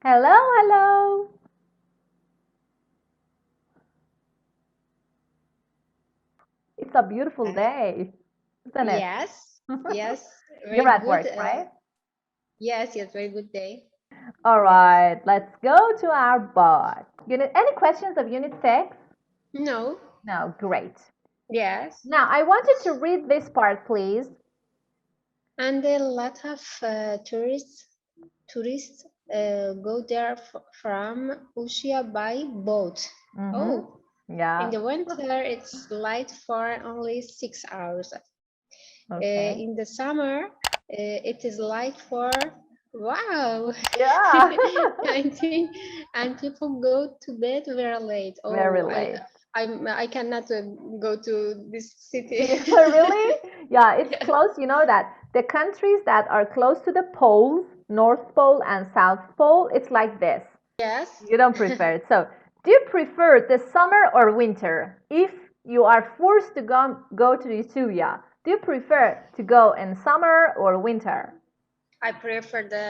Hello, hello. It's a beautiful Uh, day, isn't it? yes, yes, You're very at good. work, right? Yes, very good day. All Yes. right, let's go to our board. Any questions of Unit 6? No. No, great. Yes. Now, I want you to read this part, please. And a lot of tourists go there from Ushuaia by boat. Mm-hmm. Oh, in Yeah, the winter it's light for only 6 hours. okay. In the summer, it is light for wow, Yeah, I think, and people go to bed very late. very Oh, late. I cannot go to this city. Really? Yeah, it's Yes. close. You know that the countries that are close to the poles, North Pole and South Pole, it's like this. Yes. You don't prefer it. So, do you prefer the summer or winter? If you are forced to go to Ituya, do you prefer to go in summer or winter? I prefer the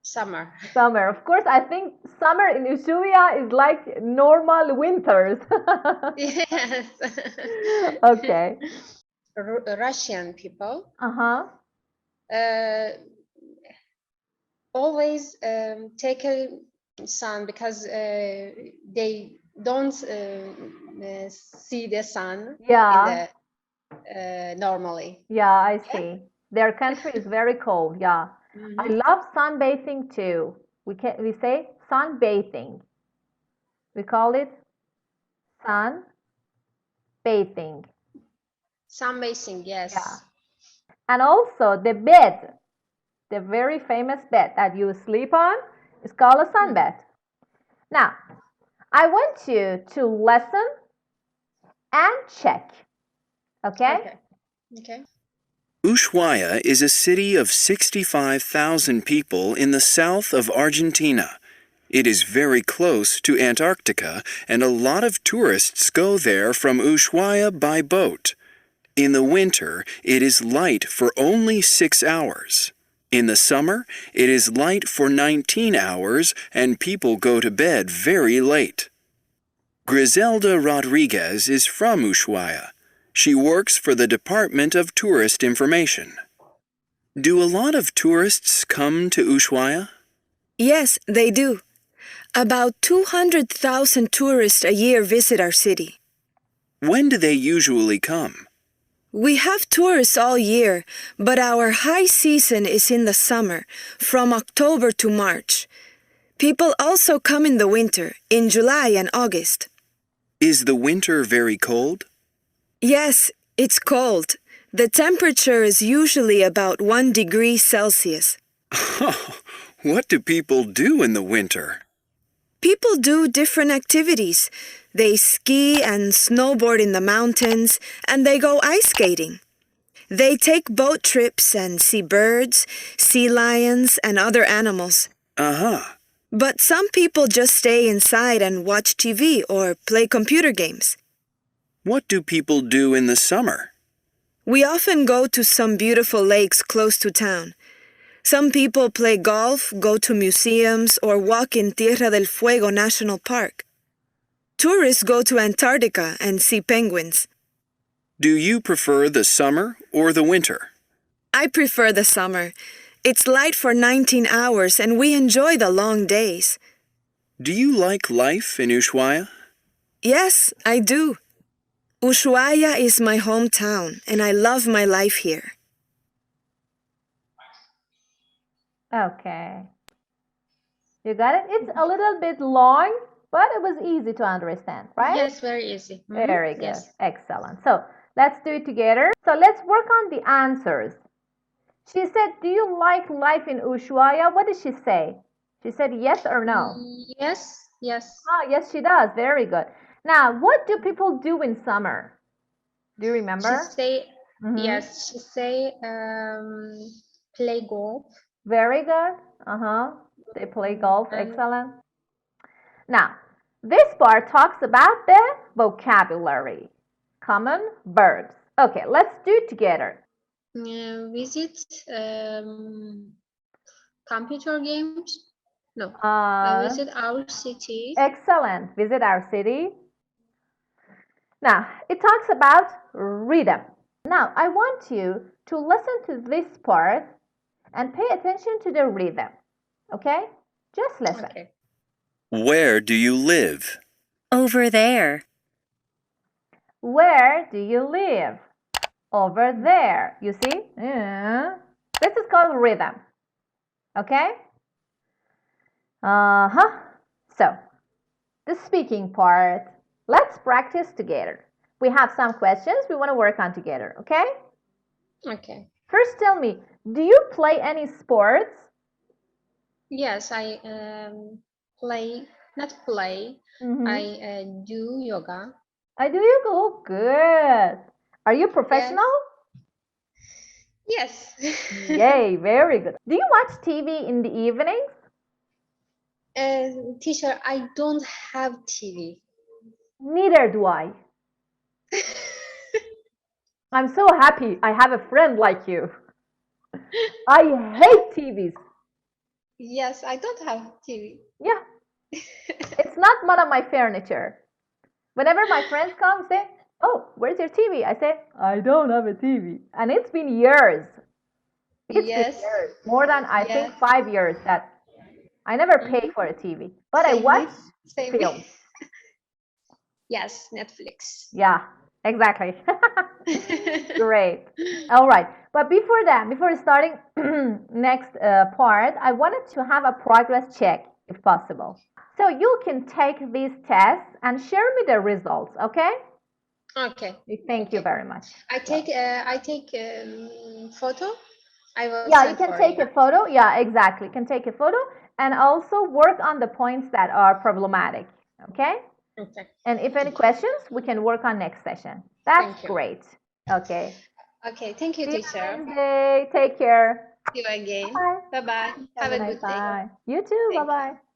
summer. Summer. Of course, I think summer in Ushuaia is like normal winters. Yes. Okay. Russian people Uh-huh. uh, always take a sun because they don't see the sun in Yeah. the normally. Yeah, I Yeah. see. Their country is very cold. Yeah. I Mhm. love sunbathing too. We say sunbathing. We call it sunbathing. Sunbathing, Yeah. yes. And also the bed, the very famous bed that you sleep on is called a Mhm. sunbed. Now, I want you to listen and check. Okay? Okay. Okay. Ushuaia is a city of 65,000 people in the south of Argentina. It is very close to Antarctica, and a lot of tourists go there from Ushuaia by boat. In the winter, it is light for only 6 hours. In the summer, it is light for 19 hours, and people go to bed very late. Griselda Rodriguez is from Ushuaia. She works for the Department of Tourist Information. Do a lot of tourists come to Ushuaia? Yes, they do. About 200,000 tourists a year visit our city. When do they usually come? We have tourists all year, but our high season is in the summer, from October to March. People also come in the winter, in July and August. Is the winter very cold? Yes, it's cold. The temperature is usually about 1 degree Celsius. What do people do in the winter? People do different activities. They ski and snowboard in the mountains, and they go ice skating. They take boat trips and see birds, sea lions, and other animals. Uh-huh. But some people just stay inside and watch TV or play computer games. What do people do in the summer? We often go to some beautiful lakes close to town. Some people play golf, go to museums, or walk in Tierra del Fuego National Park. Tourists go to Antarctica and see penguins. Do you prefer the summer or the winter? I prefer the summer. It's light for 19 hours and we enjoy the long days. Do you like life in Ushuaia? Yes, I do. Ushuaia is my hometown and I love my life here. Okay. You got it? It's a little bit long, but it was easy to understand, right? Yes, very easy. Very good. Yes. Excellent. So let's do it together. So let's work on the answers. She said, do you like life in Ushuaia? What did she say? She said yes or no? Yes, yes. Ah, yes, she does. Very good. Now, what do people do in summer? Do you She remember? say Mm-hmm. yes. She say play golf Very good. Uh-huh. They play golf. and Excellent. Now, this part talks about the vocabulary, common verbs. Okay, let's do it together. visit computer games? No. I visit our city. Excellent. Visit our city. Now, it talks about rhythm. Now, I want you to listen to this part and pay attention to the rhythm. Okay? Just listen. Okay. Where do you live? Over there. Where do you live? Over there. You see? This is called rhythm. Okay? So, the speaking part. Let's practice together. We have some questions we want to work on together. Okay? Okay. First, tell me, do you play any sports? Yes, I play, not play. I do yoga. I do yoga. Oh, good. Are you professional? Yes. Yay, very good. Do you watch TV in the evenings? Teacher, I don't have TV. Neither do I. I'm so happy I have a friend like you. I hate TVs. Yes, I don't have TV. Yeah. It's not one of my furniture. Whenever my friends come, say, "Oh, where's your TV?" I say, "I don't have a TV." And it's been years. It's been years. More than, I think, 5 years that I never paid for a TV. But I watch films. Yes, Netflix. Yeah, exactly. Great. All right. But before that, before starting next part, I wanted to have a progress check if possible. So you can take these tests and share me the results, okay? Okay. Thank you very much. I take photo. I will Yeah, send you can for take a photo. Yeah, exactly. You can take a photo and also work on the points that are problematic, okay? Okay. And if any questions, we can work on next session. That's Thank you. great. Okay. Okay, thank you, See you teacher. Wednesday. Take care. See you again. Bye. Bye-bye. Have a nice good day. bye. You too. Thank you. Bye-bye.